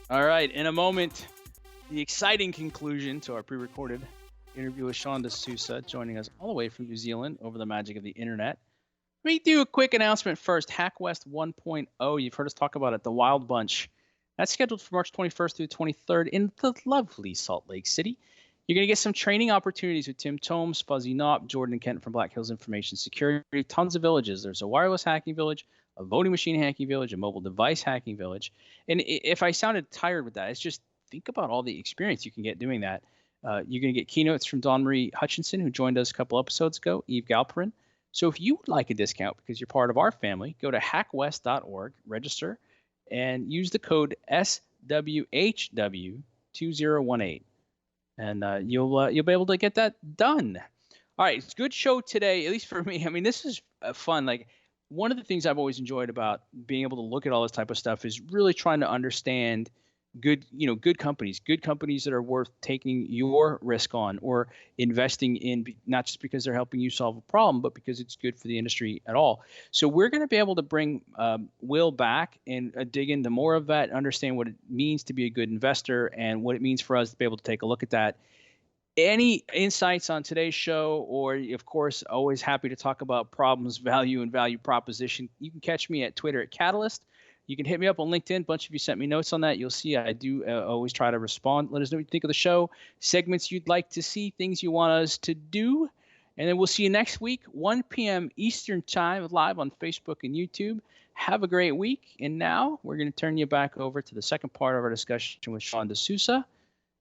All right, in a moment, the exciting conclusion to our pre-recorded interview with Sean D'Souza, joining us all the way from New Zealand over the magic of the internet. Let me do a quick announcement first. Hack West 1.0, you've heard us talk about it, the Wild Bunch. That's scheduled for March 21st through 23rd in the lovely Salt Lake City. You're going to get some training opportunities with Tim Tomes, Fuzzy Knopp, Jordan and Kent from Black Hills Information Security. Tons of villages. There's a wireless hacking village, a voting machine hacking village, a mobile device hacking village. And if I sounded tired with that, it's just think about all the experience you can get doing that. You're going to get keynotes from Dawn Marie Hutchinson, who joined us a couple episodes ago, Eve Galperin. So if you would like a discount because you're part of our family, go to hackwest.org, register, and use the code SWHW2018. And you'll be able to get that done. All right, it's a good show today, at least for me. I mean, this is fun. Like, one of the things I've always enjoyed about being able to look at all this type of stuff is really trying to understand good companies that are worth taking your risk on or investing in, not just because they're helping you solve a problem, but because it's good for the industry at all. So we're going to be able to bring Will back and dig into more of that, understand what it means to be a good investor and what it means for us to be able to take a look at that. Any insights on today's show, or of course, always happy to talk about problems, value, and value proposition. You can catch me at Twitter at Catalyst. You can hit me up on LinkedIn. A bunch of you sent me notes on that. You'll see I do always try to respond. Let us know what you think of the show, segments you'd like to see, things you want us to do. And then we'll see you next week, 1 p.m. Eastern Time, live on Facebook and YouTube. Have a great week. And now we're going to turn you back over to the second part of our discussion with Sean D'Souza.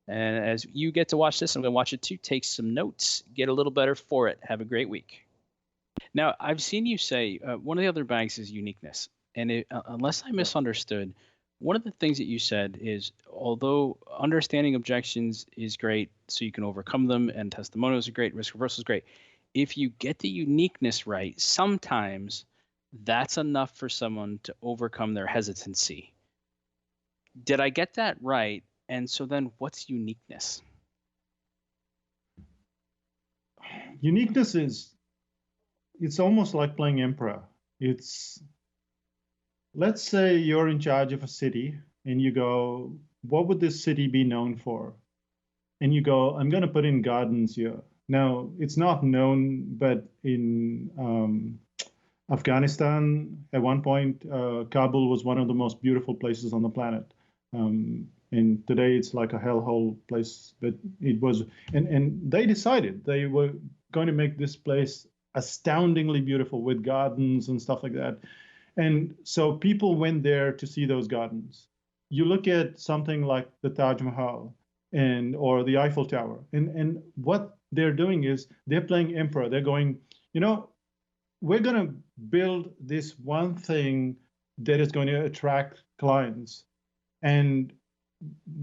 And as you get to watch this, I'm going to watch it too. Take some notes. Get a little better for it. Have a great week. Now, I've seen you say one of the other banks is uniqueness. And unless I misunderstood, one of the things that you said is, although understanding objections is great so you can overcome them, and testimonials are great, risk reversal is great, if you get the uniqueness right, sometimes that's enough for someone to overcome their hesitancy. Did I get that right? And so then what's uniqueness? Uniqueness it's almost like playing emperor. Let's say you're in charge of a city and you go, what would this city be known for? And you go, I'm going to put in gardens here. Now, it's not known, but in Afghanistan, at one point, Kabul was one of the most beautiful places on the planet. And today it's like a hellhole place, but it was, and they decided they were going to make this place astoundingly beautiful with gardens and stuff like that. And so people went there to see those gardens. You look at something like the Taj Mahal or the Eiffel Tower, and what they're doing is they're playing emperor. They're going, we're going to build this one thing that is going to attract clients. And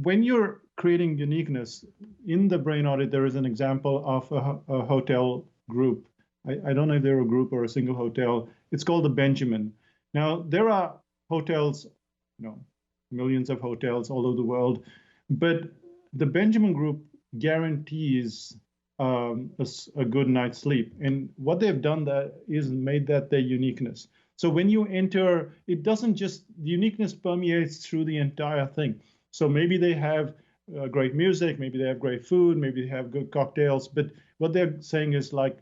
when you're creating uniqueness, in the Brain Audit, there is an example of a hotel group. I don't know if they're a group or a single hotel. It's called the Benjamin. Now, there are hotels, millions of hotels all over the world, but the Benjamin Group guarantees a good night's sleep. And what they've done is made that their uniqueness. So when you enter, it doesn't just, the uniqueness permeates through the entire thing. So maybe they have great music, maybe they have great food, maybe they have good cocktails, but what they're saying is like,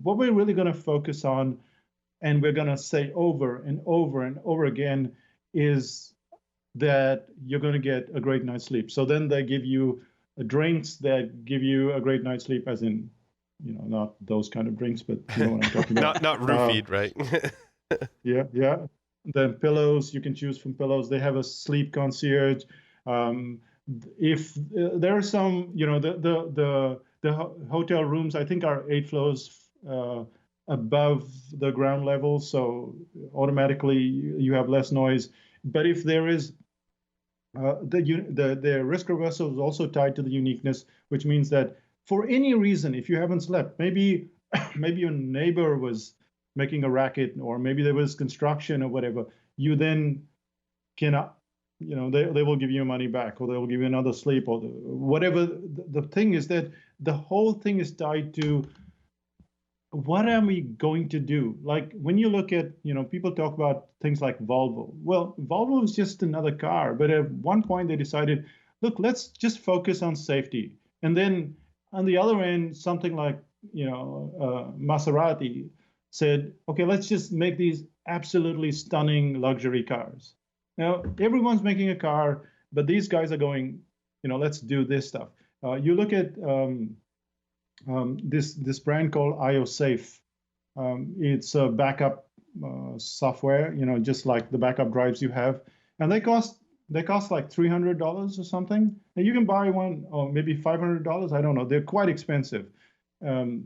what we're really going to focus on, and we're going to say over and over and over again, is that you're going to get a great night's sleep. So then they give you drinks that give you a great night's sleep, as in, not those kind of drinks, but you know what I'm talking about. not roofied, right? Yeah. Then pillows, you can choose from pillows. They have a sleep concierge. If there are some, the hotel rooms, I think are 8 floors above the ground level, so automatically you have less noise. But if there is the risk reversal is also tied to the uniqueness, which means that for any reason, if you haven't slept, maybe your neighbor was making a racket, or maybe there was construction or whatever, you then cannot, they will give you money back, or they will give you another sleep, or whatever. The thing is that the whole thing is tied to what are we going to do? Like when you look at, people talk about things like Volvo. Well, Volvo is just another car, but at one point they decided, look, let's just focus on safety. And then on the other end, something like, Maserati said, okay, let's just make these absolutely stunning luxury cars. Now, everyone's making a car, but these guys are going, let's do this stuff. You look at this brand called IOSafe. It's a backup software, just like the backup drives you have, and they cost like $300 or something. And you can buy one, or maybe $500. I don't know. They're quite expensive, um,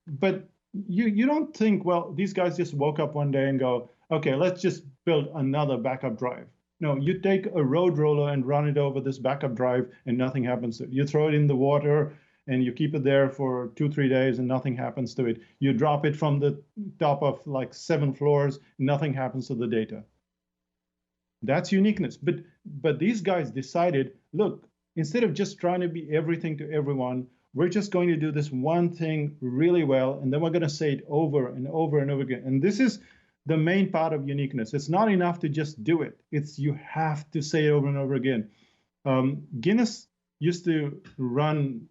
but you don't think, well, these guys just woke up one day and go, okay, let's just build another backup drive. No, you take a road roller and run it over this backup drive, and nothing happens to it. You throw it in the water, and you keep it there for 2-3 days and nothing happens to it. You drop it from the top of like 7 floors, nothing happens to the data. That's uniqueness. But these guys decided, look, instead of just trying to be everything to everyone, we're just going to do this one thing really well, and then we're going to say it over and over and over again. And this is the main part of uniqueness. It's not enough to just do it. It's you have to say it over and over again. Guinness used to run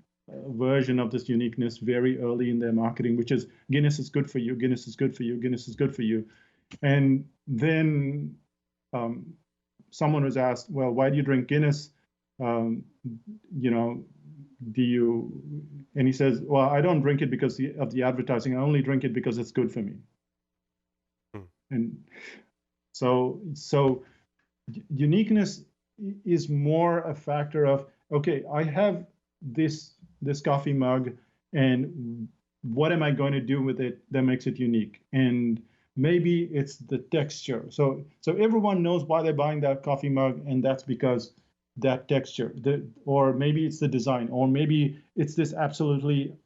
version of this uniqueness very early in their marketing, which is Guinness is good for you, Guinness is good for you, Guinness is good for you. And then someone was asked, well, why do you drink Guinness? Do you? And he says, well, I don't drink it because of the advertising. I only drink it because it's good for me. And so uniqueness is more a factor of, okay, I have this coffee mug, and what am I going to do with it that makes it unique? And maybe it's the texture. So everyone knows why they're buying that coffee mug, and that's because that texture. Or maybe it's the design, or maybe it's this absolutely,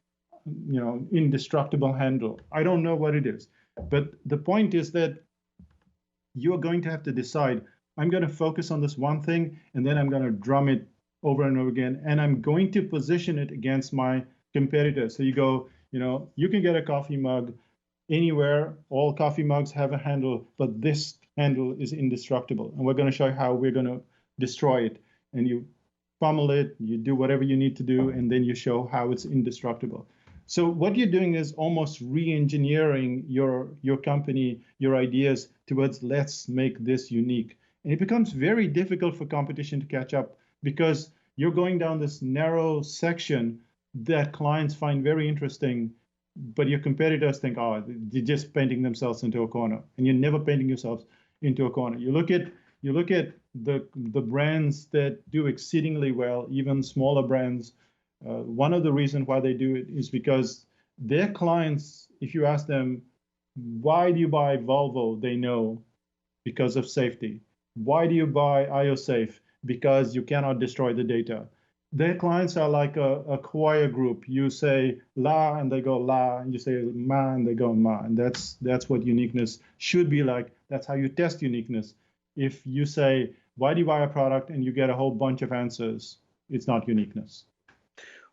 indestructible handle. I don't know what it is, but the point is that you are going to have to decide, I'm going to focus on this one thing, and then I'm going to drum it over and over again, and I'm going to position it against my competitors. So you go, you can get a coffee mug anywhere. All coffee mugs have a handle, but this handle is indestructible, and we're going to show you how we're going to destroy it. And you pummel it, you do whatever you need to do, and then you show how it's indestructible. So what you're doing is almost re-engineering your company, your ideas towards let's make this unique. And it becomes very difficult for competition to catch up, because you're going down this narrow section that clients find very interesting, but your competitors think, oh, they're just painting themselves into a corner, and you're never painting yourselves into a corner. You look at the brands that do exceedingly well, even smaller brands. One of the reasons why they do it is because their clients, if you ask them, why do you buy Volvo? They know, because of safety. Why do you buy IOSafe? Because you cannot destroy the data. Their clients are like a choir group. You say la, and they go la, and you say ma, and they go ma. And that's what uniqueness should be like. That's how you test uniqueness. If you say, why do you buy a product, and you get a whole bunch of answers, it's not uniqueness.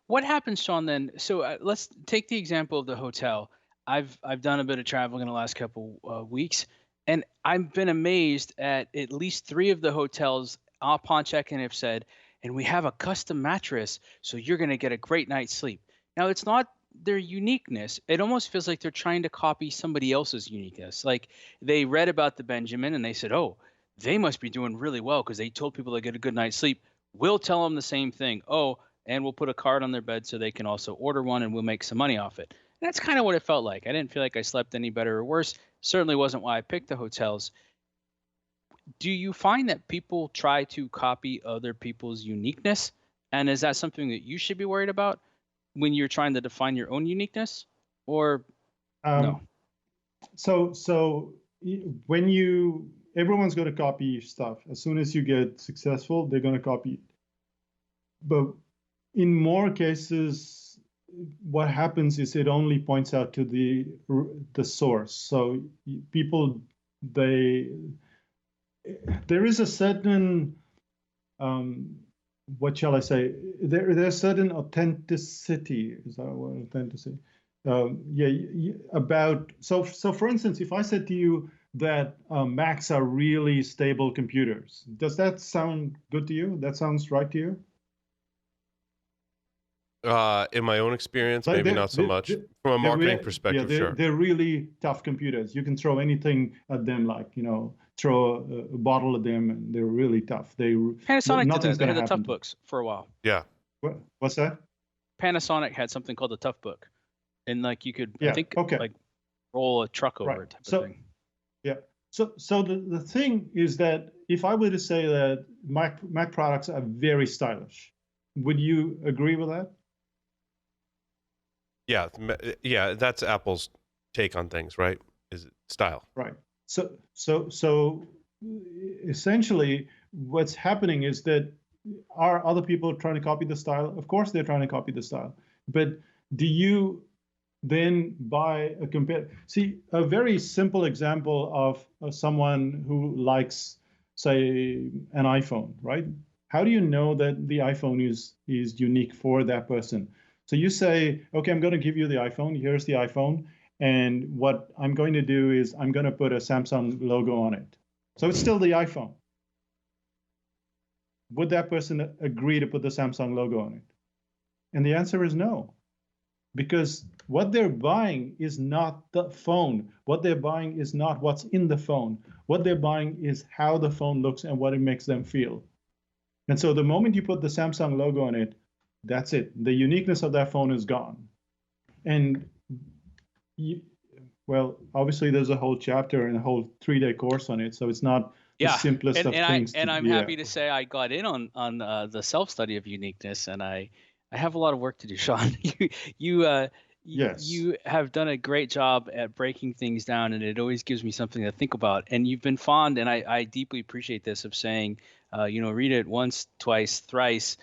What happens, Sean, then? So let's take the example of the hotel. I've done a bit of traveling in the last couple weeks, and I've been amazed at least 3 of the hotels upon check-in have said, and we have a custom mattress, so you're going to get a great night's sleep. Now, it's not their uniqueness. It almost feels like they're trying to copy somebody else's uniqueness. Like they read about the Benjamin and they said, oh, they must be doing really well because they told people to get a good night's sleep. We'll tell them the same thing. Oh, and we'll put a card on their bed so they can also order one, and we'll make some money off it. And that's kind of what it felt like. I didn't feel like I slept any better or worse. Certainly wasn't why I picked the hotels. Do you find that people try to copy other people's uniqueness? And is that something that you should be worried about when you're trying to define your own uniqueness? Or no? So when everyone's going to copy stuff. As soon as you get successful, they're going to copy it. But in more cases, what happens is it only points out to the source. So people, there is a certain, what shall I say? There's certain authenticity. Is that what authenticity? Yeah, about so for instance, if I said to you that Macs are really stable computers, does that sound good to you? That sounds right to you? In my own experience, Like maybe not so much. From a marketing yeah, perspective, sure. they're really tough computers. You can throw anything at them, like throw a bottle at them, and they're really tough. Panasonic did Nothing's that. They going had to the Tough happen to them. Books for a while. Yeah. What's that? Panasonic had something called the Tough Book, and like you could, I Yeah. think, Okay. like roll a truck over Right. it type of So thing. yeah. So the thing is that if I were to say that Mac products are very stylish, would you agree with that? Yeah. Yeah. That's Apple's take on things, right? Is it style? Right. So essentially what's happening is that are other people trying to copy the style? Of course they're trying to copy the style. But do you then buy a compare? See, a very simple example of someone who likes, say, an iPhone, right? How do you know that the iPhone is unique for that person? So you say, okay, I'm going to give you the iPhone. Here's the iPhone. And what I'm going to do is I'm going to put a Samsung logo on it. So it's still the iPhone. Would that person agree to put the Samsung logo on it? And the answer is no, because what they're buying is not the phone. What they're buying is not what's in the phone. What they're buying is how the phone looks and what it makes them feel. And so the moment you put the Samsung logo on it, that's it. The uniqueness of that phone is gone. And well, obviously there's a whole chapter and a whole 3-day course on it, so it's not the simplest of things. I'm happy to say I got in on the self study of uniqueness, and I have a lot of work to do, Sean. Yes. You have done a great job at breaking things down, and it always gives me something to think about. And you've been fond, and I deeply appreciate this, of saying, read it once, twice, thrice,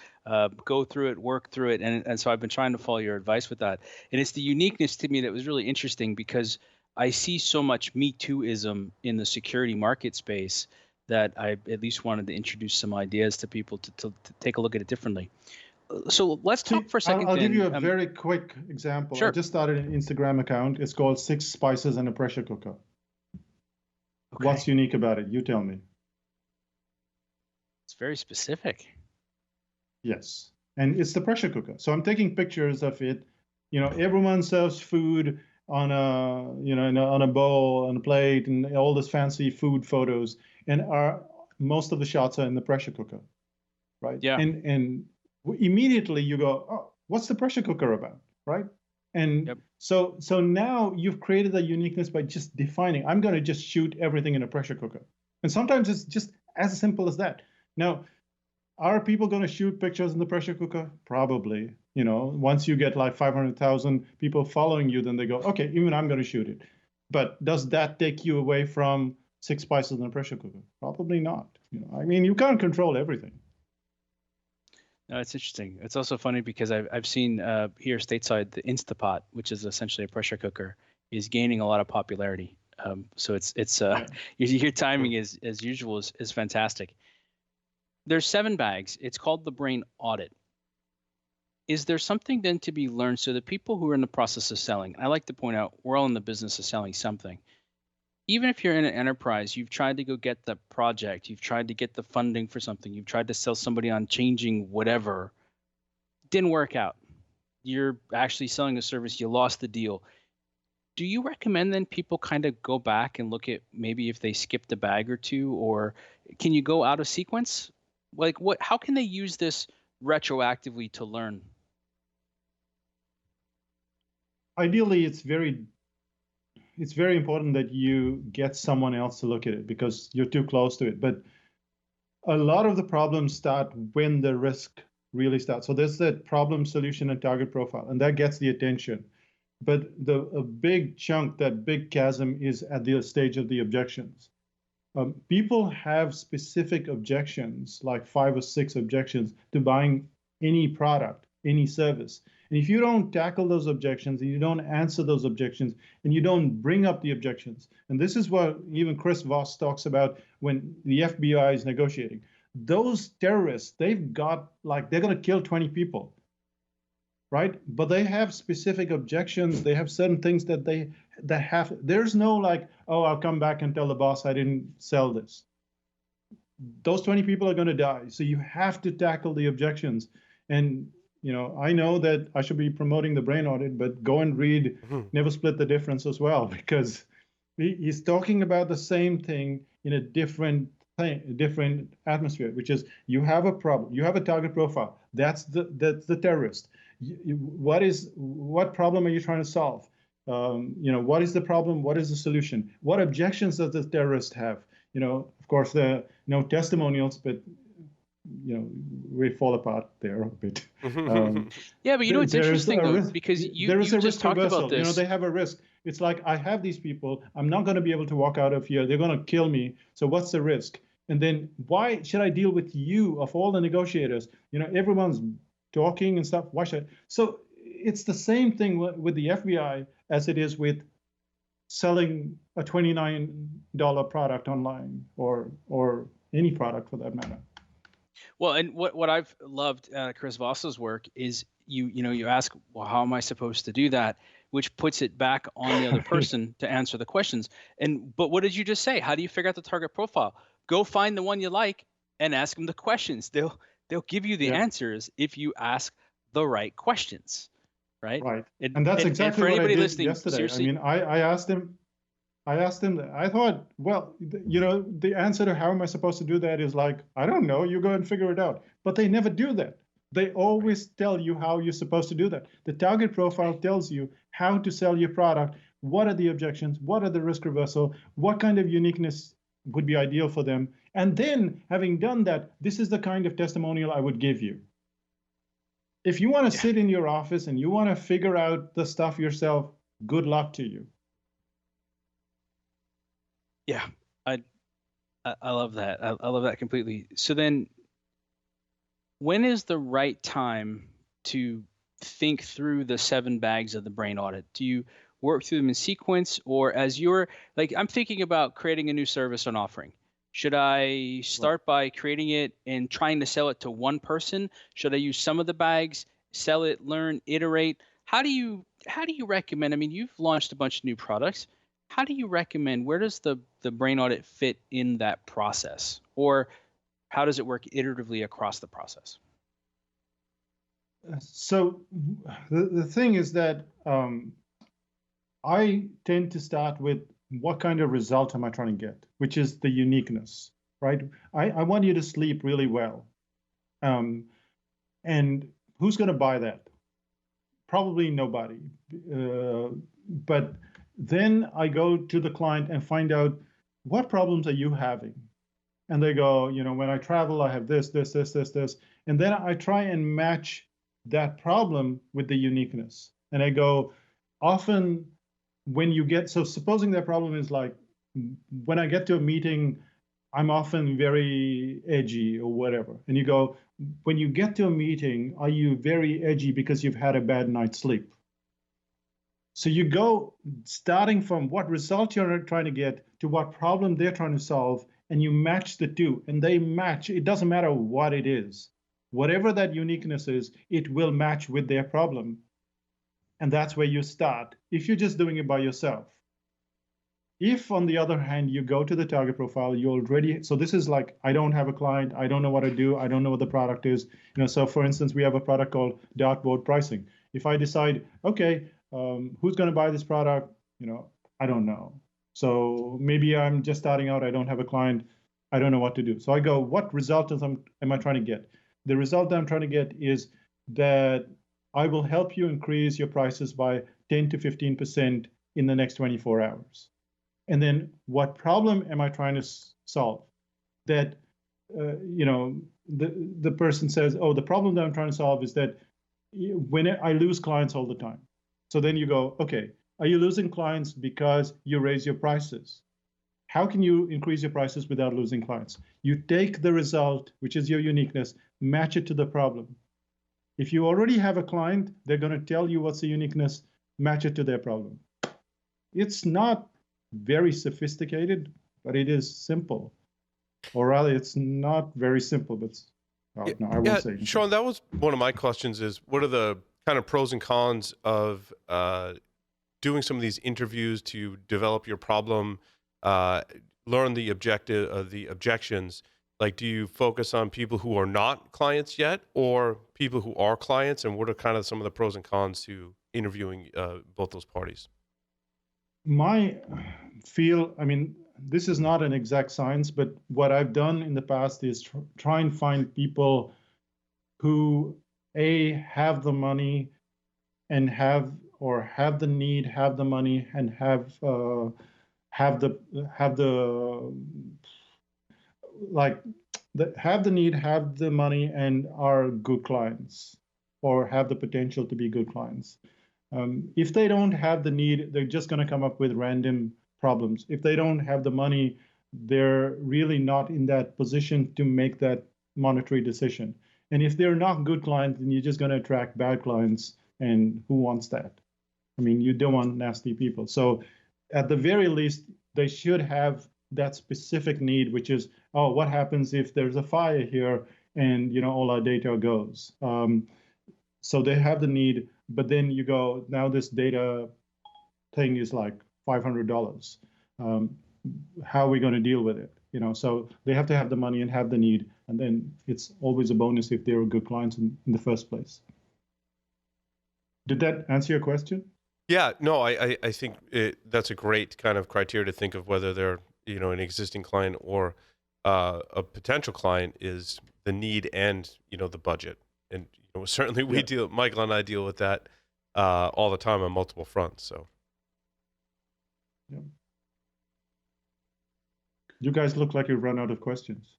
go through it, work through it. And so I've been trying to follow your advice with that. And it's the uniqueness to me that was really interesting, because I see so much Me Too-ism in the security market space that I at least wanted to introduce some ideas to people to take a look at it differently. So let's talk for a second. I'll give you a very quick example. Sure. I just started an Instagram account. It's called 6 Spices in a Pressure Cooker. Okay. What's unique about it? You tell me. It's very specific. Yes. And it's the pressure cooker. So I'm taking pictures of it. Everyone serves food on on a bowl, on a plate, and all this fancy food photos. And most of the shots are in the pressure cooker, right? Yeah. And immediately you go, oh, what's the pressure cooker about, right? And yep. so now you've created a uniqueness by just defining, I'm going to just shoot everything in a pressure cooker. And sometimes it's just as simple as that. Now, are people going to shoot pictures in the pressure cooker? Probably. Once you get like 500,000 people following you, then they go, okay, even I'm going to shoot it. But does that take you away from 6 spices in a pressure cooker? Probably not. I mean, you can't control everything. No, it's interesting. It's also funny because I've seen here stateside the Instapot, which is essentially a pressure cooker, is gaining a lot of popularity. So your timing is as usual is fantastic. There's 7 bags. It's called the Brain Audit. Is there something then to be learned? So the people who are in the process of selling, I like to point out, we're all in the business of selling something. Even if you're in an enterprise, you've tried to go get the project, you've tried to get the funding for something, you've tried to sell somebody on changing whatever, didn't work out. You're actually selling a service, you lost the deal. Do you recommend then people kind of go back and look at maybe if they skipped a bag or two, or can you go out of sequence? Like how can they use this retroactively to learn? Ideally, it's very important that you get someone else to look at it because you're too close to it. But a lot of the problems start when the risk really starts. So there's that problem, solution, and target profile, and that gets the attention. But a big chunk, that big chasm, is at the stage of the objections. People have specific objections, like 5 or 6 objections to buying any product, any service. And if you don't tackle those objections, and you don't answer those objections, and you don't bring up the objections, and this is what even Chris Voss talks about when the FBI is negotiating. Those terrorists, they're going to kill 20 people. right? But they have specific objections. They have certain things that have. There's no like, oh, I'll come back and tell the boss I didn't sell this. Those 20 people are going to die. So you have to tackle the objections. And I know that I should be promoting the Brain Audit, but go and read Never Split the Difference as well, because he's talking about the same thing in a different atmosphere, which is you have a problem, you have a target profile. That's the terrorist. What problem are you trying to solve? What is the problem? What is the solution? What objections does the terrorist have? Of course, there are no testimonials, but we fall apart there a bit. Yeah, but it's interesting though, because there is a just risk talked reversal. about this. They have a risk. It's like, I have these people. I'm not going to be able to walk out of here. They're going to kill me. So what's the risk? And then why should I deal with you of all the negotiators? Everyone's talking and stuff. Why should I? So it's the same thing with the FBI as it is with selling a $29 product online or any product for that matter. Well, and what I've loved Chris Voss's work is you ask, well, how am I supposed to do that? Which puts it back on the other person to answer the questions. But what did you just say? How do you figure out the target profile? Go find the one you like and ask them the questions. They'll give you the answers if you ask the right questions, right? Right. And that's exactly what I did yesterday. Seriously, I mean, I asked him that. I thought, well, the answer to how am I supposed to do that is like, I don't know, you go and figure it out. But they never do that. They always tell you how you're supposed to do that. The target profile tells you how to sell your product, what are the objections, what are the risk reversal, what kind of uniqueness would be ideal for them. And then, having done that, this is the kind of testimonial I would give you. If you want to sit in your office and you want to figure out the stuff yourself, good luck to you. Yeah, I love that. I love that completely. So then, when is the right time to think through the 7 bags of the Brain Audit? Do you work through them in sequence, or as you're like, I'm thinking about creating a new service and offering. Should I start by creating it and trying to sell it to one person? Should I use some of the bags, sell it, learn, iterate? How do you recommend? I mean, you've launched a bunch of new products. How do you recommend? Where does the Brain Audit fit in that process, or how does it work iteratively across the process? So the thing is that I tend to start with what kind of result am I trying to get, which is the uniqueness, right? I want you to sleep really well. And who's going to buy that? Probably nobody. But then I go to the client and find out, what problems are you having? And they go, when I travel, I have this. And then I try and match that problem with the uniqueness. And I go, often when you get, so supposing that problem is like, when I get to a meeting, I'm often very edgy or whatever. And you go, when you get to a meeting, are you very edgy because you've had a bad night's sleep? So you go starting from what result you're trying to get to what problem they're trying to solve, and you match the two, and they match. It doesn't matter what it is. Whatever that uniqueness is, it will match with their problem. And that's where you start, if you're just doing it by yourself. If, on the other hand, you go to the target profile, you already, so this is like, I don't have a client, I don't know what to do, I don't know what the product is. So for instance, we have a product called dartboard pricing. If I decide, okay, who's going to buy this product? I don't know. So maybe I'm just starting out, I don't have a client, I don't know what to do. So I go, what result am I trying to get? The result that I'm trying to get is that I will help you increase your prices by 10 to 15% in the next 24 hours. And then what problem am I trying to solve? That, the person says, oh, the problem that I'm trying to solve is that when I lose clients all the time. So then you go, okay, are you losing clients because you raise your prices? How can you increase your prices without losing clients? You take the result, which is your uniqueness, match it to the problem. If you already have a client, they're going to tell you what's the uniqueness, match it to their problem. It's not very sophisticated, but it is simple. Or rather, it's not very simple, but I won't say anything. Sean, that was one of my questions is, what are the kind of pros and cons of doing some of these interviews to develop your problem, learn the objections. Like, do you focus on people who are not clients yet, or people who are clients? And what are kind of some of the pros and cons to interviewing both those parties? My feel, I mean, this is not an exact science, but what I've done in the past is try and find people who have the money and have the need, have the money, and have the like have the need, have the money, and are good clients, or have the potential to be good clients. If they don't have the need, they're just going to come up with random problems. If they don't have the money, they're really not in that position to make that monetary decision. And if they're not good clients, then you're just going to attract bad clients. And who wants that? I mean, you don't want nasty people. So at the very least, they should have that specific need, which is, oh, what happens if there's a fire here and all our data goes? So they have the need, but then you go, now this data thing is like $500. How are we going to deal with it? So they have to have the money and have the need, and then it's always a bonus if they're good clients in the first place. Did that answer your question? Yeah, no, I think that's a great kind of criteria to think of whether they're an existing client or a potential client, is the need and the budget. And certainly we deal, Michael and I deal with that all the time on multiple fronts. So yeah. You guys look like you've run out of questions.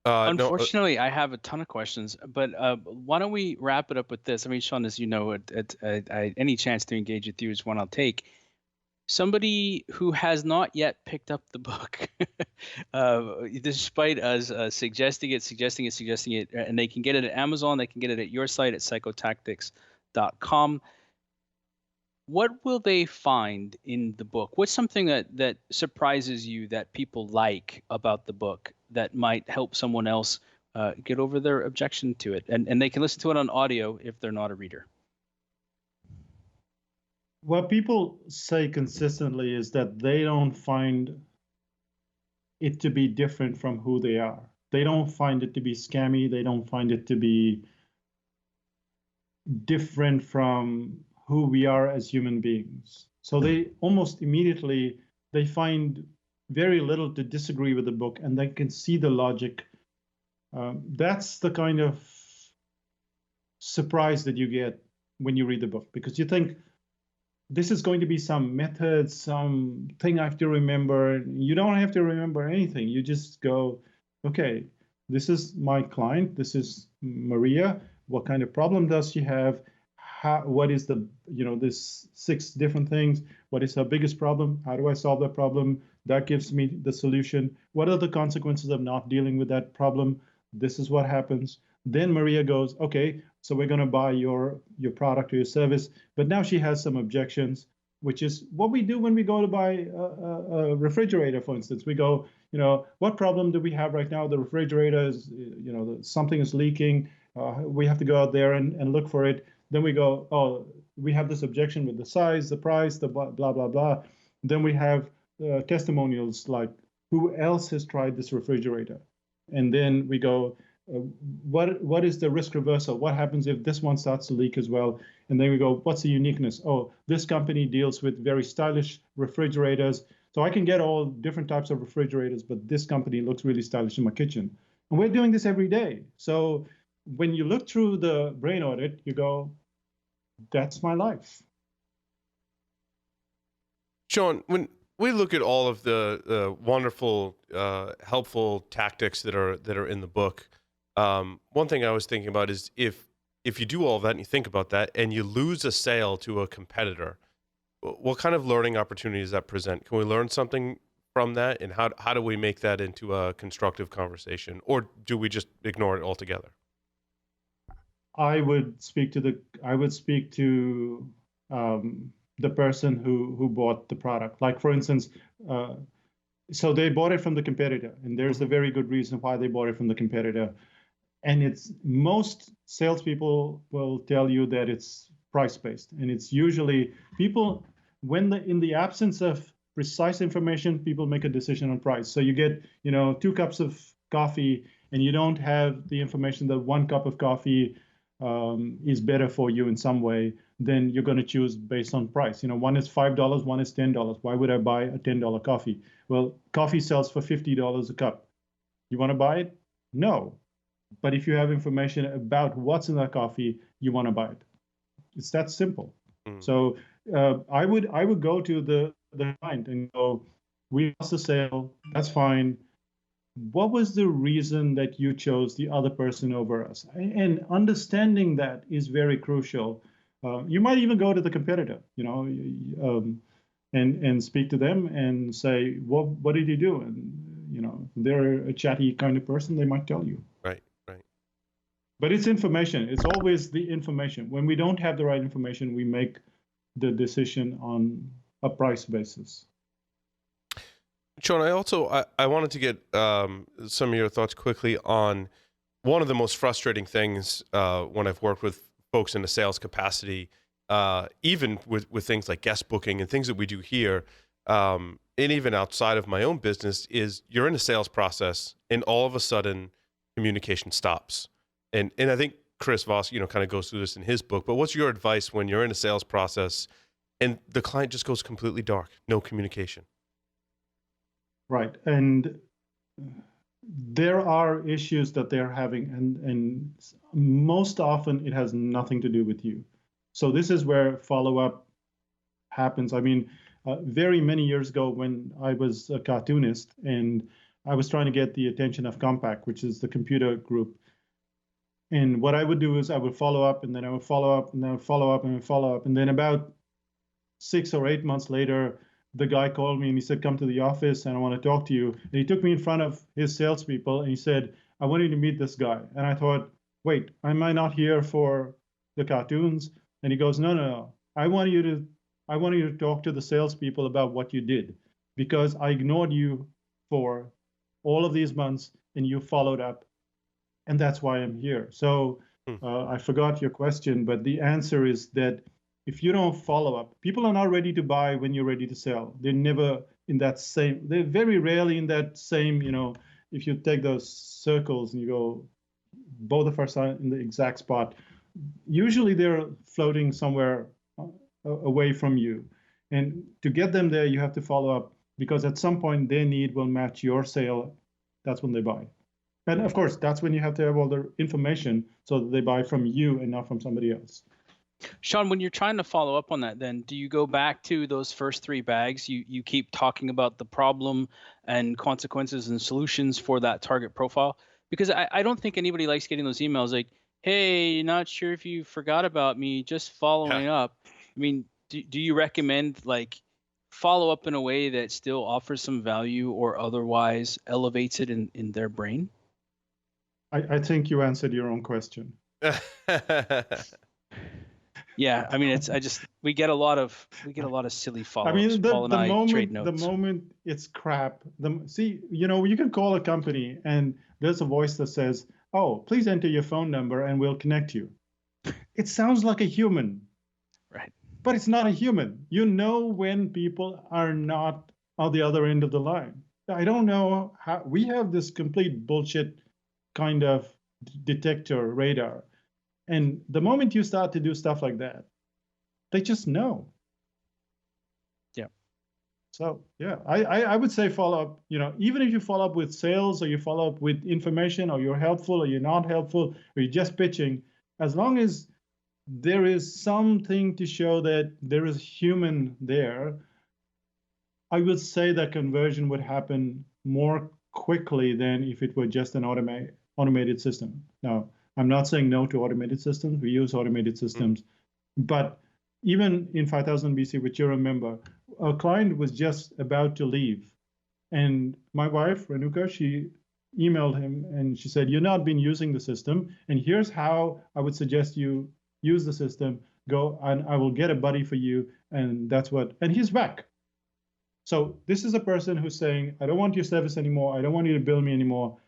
Unfortunately, I have a ton of questions, but why don't we wrap it up with this? I mean, Sean, as you know, any chance to engage with you is one I'll take. Somebody who has not yet picked up the book, despite us suggesting it, and they can get it at Amazon, they can get it at your site at psychotactics.com. What will they find in the book? What's something that surprises you that people like about the book that might help someone else get over their objection to it? And they can listen to it on audio if they're not a reader. What people say consistently is that they don't find it to be different from who they are. They don't find it to be scammy. They don't find it to be different from who we are as human beings. So they almost immediately, they find very little to disagree with the book, and they can see the logic. That's the kind of surprise that you get when you read the book, because you think, this is going to be some method, some thing I have to remember. You don't have to remember anything. You just go, okay, this is my client. This is Maria. What kind of problem does she have? What is the, this 6 different things? What is her biggest problem? How do I solve that problem? That gives me the solution. What are the consequences of not dealing with that problem? This is what happens. Then Maria goes, okay, so we're going to buy your product or your service. But now she has some objections, which is what we do when we go to buy a refrigerator, for instance. We go, what problem do we have right now? The refrigerator is, something is leaking. We have to go out there and look for it. Then we go, oh, we have this objection with the size, the price, the blah, blah, blah. Then we have testimonials like, who else has tried this refrigerator? And then we go, what is the risk reversal? What happens if this one starts to leak as well? And then we go, what's the uniqueness? Oh, this company deals with very stylish refrigerators. So I can get all different types of refrigerators, but this company looks really stylish in my kitchen. And we're doing this every day. So when you look through the Brain Audit, you go, that's my life. Sean, when we look at all of the wonderful, helpful tactics that are in the book, one thing I was thinking about is if you do all of that and you think about that and you lose a sale to a competitor, what kind of learning opportunities does that present? Can we learn something from that, and how do we make that into a constructive conversation, or do we just ignore it altogether? I would speak to the person who bought the product. Like, for instance, so they bought it from the competitor, and there's a very good reason why they bought it from the competitor. And it's most salespeople will tell you that it's price based, and it's usually people in the absence of precise information, people make a decision on price. So you get 2 cups of coffee, and you don't have the information that 1 cup of coffee is better for you in some way, then you're going to choose based on price. One is $5, one is $10. Why would I buy a $10 coffee? Well, coffee sells for $50 a cup. You want to buy it? No. But if you have information about what's in that coffee, you want to buy it. It's that simple. So I would go to the client and go, we lost the sale. That's fine. What was the reason that you chose the other person over us? And understanding that is very crucial. You might even go to the competitor, and speak to them and say, what did you do? And if they're a chatty kind of person, they might tell you. Right. But it's information. It's always the information. When we don't have the right information, we make the decision on a price basis. Sean, I wanted to get some of your thoughts quickly on one of the most frustrating things when I've worked with folks in a sales capacity, even with things like guest booking and things that we do here, and even outside of my own business, is you're in a sales process and all of a sudden communication stops. And I think Chris Voss, kind of goes through this in his book, but what's your advice when you're in a sales process and the client just goes completely dark, no communication? Right. And there are issues that they're having, and most often it has nothing to do with you. So this is where follow-up happens. I mean, very many years ago when I was a cartoonist and I was trying to get the attention of Compaq, which is the computer group. And what I would do is I would follow up, and then I would follow up, and then I would follow up, and I would follow up. And then about 6 or 8 months later, the guy called me and he said, come to the office and I want to talk to you. And he took me in front of his salespeople and he said, I want you to meet this guy. And I thought, wait, am I not here for the cartoons? And he goes, no. I want you to talk to the salespeople about what you did, because I ignored you for all of these months and you followed up. And that's why I'm here. So I forgot your question, but the answer is that if you don't follow up, people are not ready to buy when you're ready to sell. They're never in that same, they're very rarely in that same, if you take those circles and you go, both of us are in the exact spot, usually they're floating somewhere away from you. And to get them there, you have to follow up, because at some point their need will match your sale. That's when they buy. And of course, that's when you have to have all the information so that they buy from you and not from somebody else. Sean, when you're trying to follow up on that, then do you go back to those first 3 bags? You keep talking about the problem and consequences and solutions for that target profile? Because I don't think anybody likes getting those emails like, hey, not sure if you forgot about me, just following up. I mean, do you recommend follow up in a way that still offers some value or otherwise elevates it in their brain? I think you answered your own question. Yeah, I mean, we get a lot of silly follow-ups. I mean, Paul and I trade the notes. moment it's crap, you can call a company and there's a voice that says, "Oh, please enter your phone number and we'll connect you." It sounds like a human, right? But it's not a human. You know when people are not on the other end of the line. I don't know how we have this complete bullshit kind of detector radar. And the moment you start to do stuff like that, they just know. Yeah. So yeah, I would say follow up, even if you follow up with sales or you follow up with information or you're helpful or you're not helpful or you're just pitching, as long as there is something to show that there is a human there, I would say that conversion would happen more quickly than if it were just an automated system. Now, I'm not saying no to automated systems. We use automated systems. But even in 5000 BC, which you remember, a client was just about to leave. And my wife, Renuka, she emailed him and she said, you've not been using the system. And here's how I would suggest you use the system. Go and I will get a buddy for you. And that's what, and he's back. So this is a person who's saying, I don't want your service anymore. I don't want you to bill me anymore.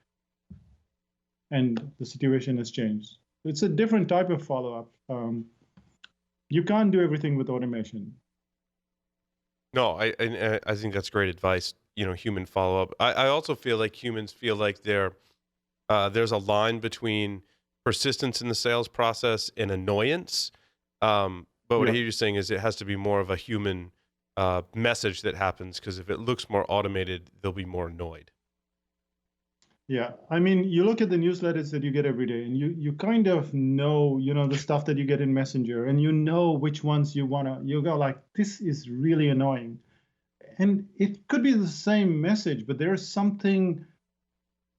and the situation has changed. It's a different type of follow-up. You can't do everything with automation. No, I think that's great advice. Human follow up. I also feel like humans feel like there's a line between persistence in the sales process and annoyance. But what I Yeah. hear you saying is it has to be more of a human message that happens, because if it looks more automated, they'll be more annoyed. Yeah, I mean, you look at the newsletters that you get every day, and you kind of know, the stuff that you get in Messenger, and you know which ones you go like, this is really annoying. And it could be the same message, but there's something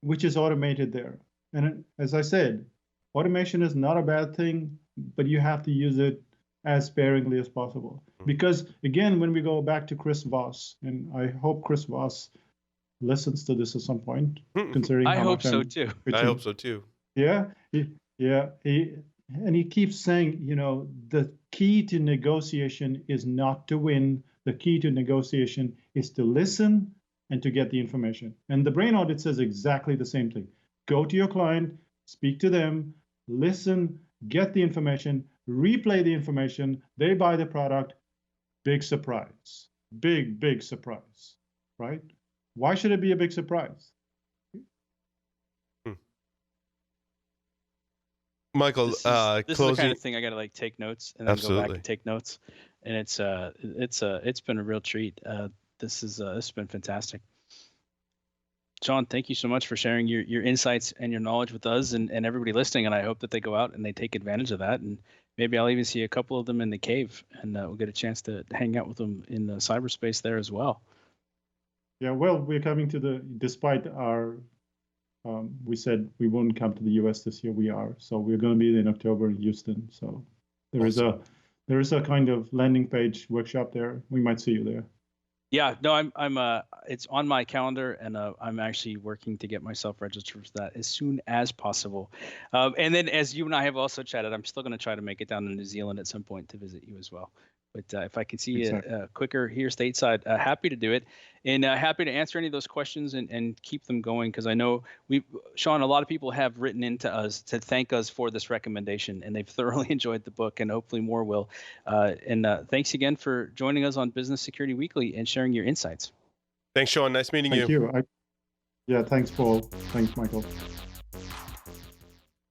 which is automated there. And as I said, automation is not a bad thing, but you have to use it as sparingly as possible. Because again, when we go back to Chris Voss, and I hope Chris Voss listens to this at some point, considering I how hope much so I'm too. I hope so too. Yeah, he keeps saying, the key to negotiation is not to win. The key to negotiation is to listen and to get the information. And the Brain Audit says exactly the same thing. Go to your client, speak to them, listen, get the information, replay the information. They buy the product. Big surprise. Big surprise, right? Why should it be a big surprise? Michael, This is the closing. kind of thing I got to like take notes and then go back Absolutely. and take notes. And it's been a real treat. This has been fantastic. Sean, thank you so much for sharing your insights and your knowledge with us and everybody listening. And I hope that they go out and they take advantage of that. And maybe I'll even see a couple of them in the cave, and we'll get a chance to hang out with them in the cyberspace there as well. Yeah, well, we're coming to despite our, we said we wouldn't come to the US this year, we are. So we're going to be in October in Houston. So there is a kind of landing page workshop there. We might see you there. Yeah, no, I'm it's on my calendar, and I'm actually working to get myself registered for that as soon as possible. And then, as you and I have also chatted, I'm still going to try to make it down to New Zealand at some point to visit you as well. But if I can see you quicker here stateside, happy to do it, and happy to answer any of those questions and keep them going, because I know Sean, a lot of people have written into us to thank us for this recommendation, and they've thoroughly enjoyed the book, and hopefully more will. And thanks again for joining us on Business Security Weekly and sharing your insights. Thanks, Sean. Nice meeting you. Thank you. Yeah, thanks, Paul. Thanks, Michael.